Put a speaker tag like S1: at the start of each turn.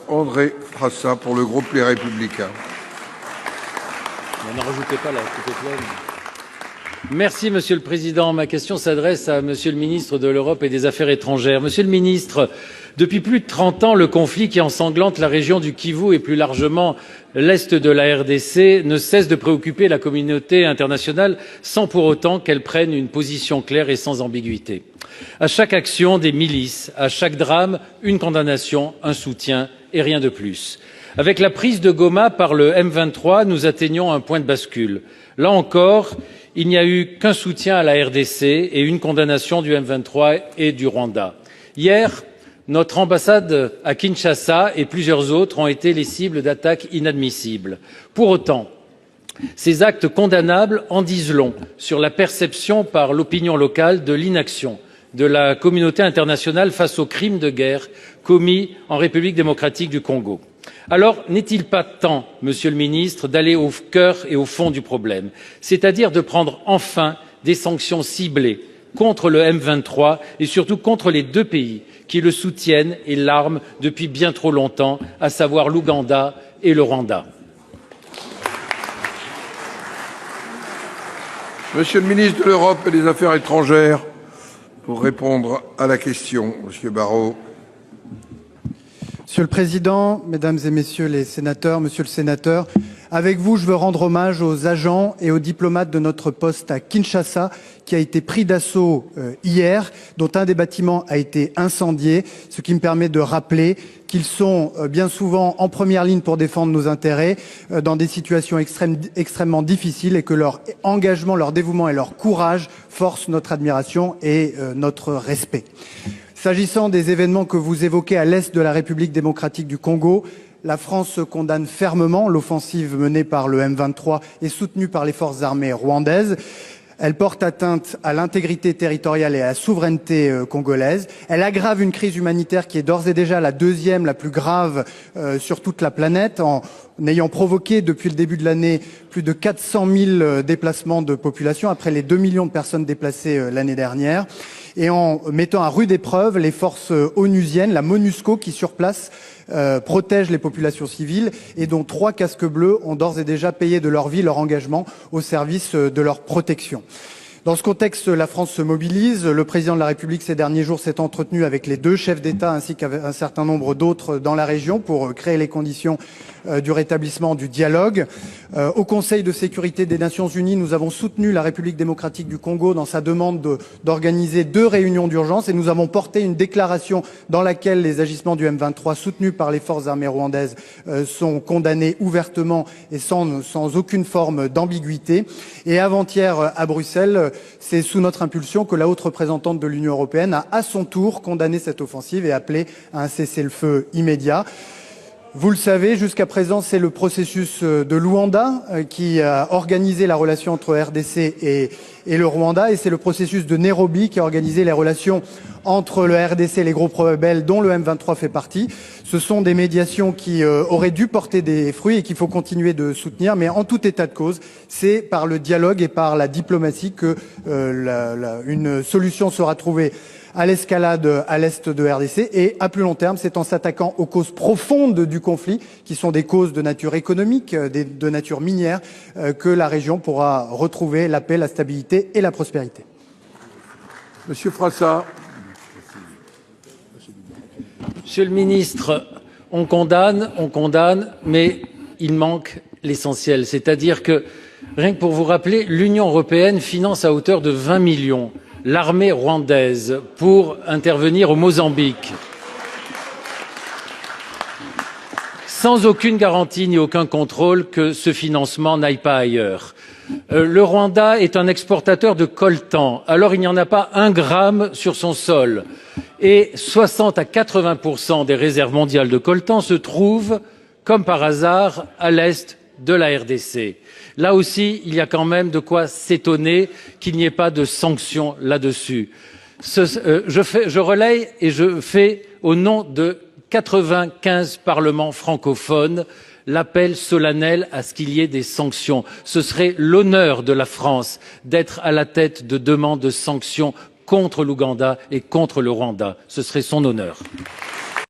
S1: André Frassa pour le groupe Les Républicains.
S2: N'en rajoutez pas, la coupe est pleine. Merci, Monsieur le Président. Ma question s'adresse à Monsieur le ministre de l'Europe et des Affaires étrangères. Monsieur le ministre, depuis plus de 30 ans, le conflit qui ensanglante la région du Kivu et plus largement l'Est de la RDC ne cesse de préoccuper la communauté internationale sans pour autant qu'elle prenne une position claire et sans ambiguïté. À chaque action des milices, à chaque drame, une condamnation, un soutien et rien de plus. Avec la prise de Goma par le M23, nous atteignons un point de bascule. Là encore, il n'y a eu qu'un soutien à la RDC et une condamnation du M23 et du Rwanda. Hier, notre ambassade à Kinshasa et plusieurs autres ont été les cibles d'attaques inadmissibles. Pour autant, ces actes condamnables en disent long sur la perception par l'opinion locale de l'inaction de la communauté internationale face aux crimes de guerre commis en République démocratique du Congo. Alors, n'est-il pas temps, Monsieur le ministre, d'aller au cœur et au fond du problème, c'est-à-dire de prendre enfin des sanctions ciblées contre le M23 et surtout contre les deux pays qui le soutiennent et l'arment depuis bien trop longtemps, à savoir l'Ouganda et le Rwanda?
S1: Monsieur le ministre de l'Europe et des Affaires étrangères, pour répondre à la question, Monsieur Barrot.
S3: Monsieur le Président, Mesdames et Messieurs les sénateurs, Monsieur le Sénateur, avec vous, je veux rendre hommage aux agents et aux diplomates de notre poste à Kinshasa qui a été pris d'assaut hier, dont un des bâtiments a été incendié, ce qui me permet de rappeler qu'ils sont bien souvent en première ligne pour défendre nos intérêts dans des situations extrêmement difficiles et que leur engagement, leur dévouement et leur courage forcent notre admiration et notre respect. S'agissant des événements que vous évoquez à l'est de la République démocratique du Congo, la France condamne fermement l'offensive menée par le M23 et soutenue par les forces armées rwandaises. Elle porte atteinte à l'intégrité territoriale et à la souveraineté congolaise. Elle aggrave une crise humanitaire qui est d'ores et déjà la deuxième, la plus grave sur toute la planète, en ayant provoqué depuis le début de l'année plus de 400 000 déplacements de population, après les 2 millions de personnes déplacées l'année dernière, et en mettant à rude épreuve les forces onusiennes, la MONUSCO qui sur place protège les populations civiles et dont 3 casques bleus ont d'ores et déjà payé de leur vie leur engagement au service de leur protection. Dans ce contexte, la France se mobilise. Le président de la République, ces derniers jours, s'est entretenu avec les 2 chefs d'État ainsi qu'un certain nombre d'autres dans la région pour créer les conditions du rétablissement du dialogue. Au Conseil de sécurité des Nations Unies, nous avons soutenu la République démocratique du Congo dans sa demande d'organiser 2 réunions d'urgence et nous avons porté une déclaration dans laquelle les agissements du M23 soutenus par les forces armées rwandaises sont condamnés ouvertement et sans aucune forme d'ambiguïté. Et avant-hier à Bruxelles, c'est sous notre impulsion que la haute représentante de l'Union européenne a à son tour condamné cette offensive et appelé à un cessez-le-feu immédiat. Vous le savez, jusqu'à présent, c'est le processus de Luanda qui a organisé la relation entre RDC et le Rwanda, et c'est le processus de Nairobi qui a organisé les relations entre le RDC et les groupes rebelles dont le M23 fait partie. Ce sont des médiations qui auraient dû porter des fruits et qu'il faut continuer de soutenir, mais en tout état de cause, c'est par le dialogue et par la diplomatie que une solution sera trouvée à l'escalade à l'est de RDC, et à plus long terme, c'est en s'attaquant aux causes profondes du conflit, qui sont des causes de nature économique, de nature minière, que la région pourra retrouver la paix, la stabilité et la prospérité.
S1: Monsieur Frassa.
S2: Monsieur le ministre, on condamne, mais il manque l'essentiel. C'est-à-dire que, rien que pour vous rappeler, l'Union européenne finance à hauteur de 20 millions l'armée rwandaise pour intervenir au Mozambique, sans aucune garantie ni aucun contrôle que ce financement n'aille pas ailleurs. Le Rwanda est un exportateur de coltan, alors il n'y en a pas 1 gramme sur son sol. Et 60 à 80% des réserves mondiales de coltan se trouvent, comme par hasard, à l'est de la RDC. Là aussi, il y a quand même de quoi s'étonner qu'il n'y ait pas de sanctions là-dessus. Je relaye et je fais, au nom de 95 parlements francophones, l'appel solennel à ce qu'il y ait des sanctions. Ce serait l'honneur de la France d'être à la tête de demandes de sanctions contre l'Ouganda et contre le Rwanda. Ce serait son honneur.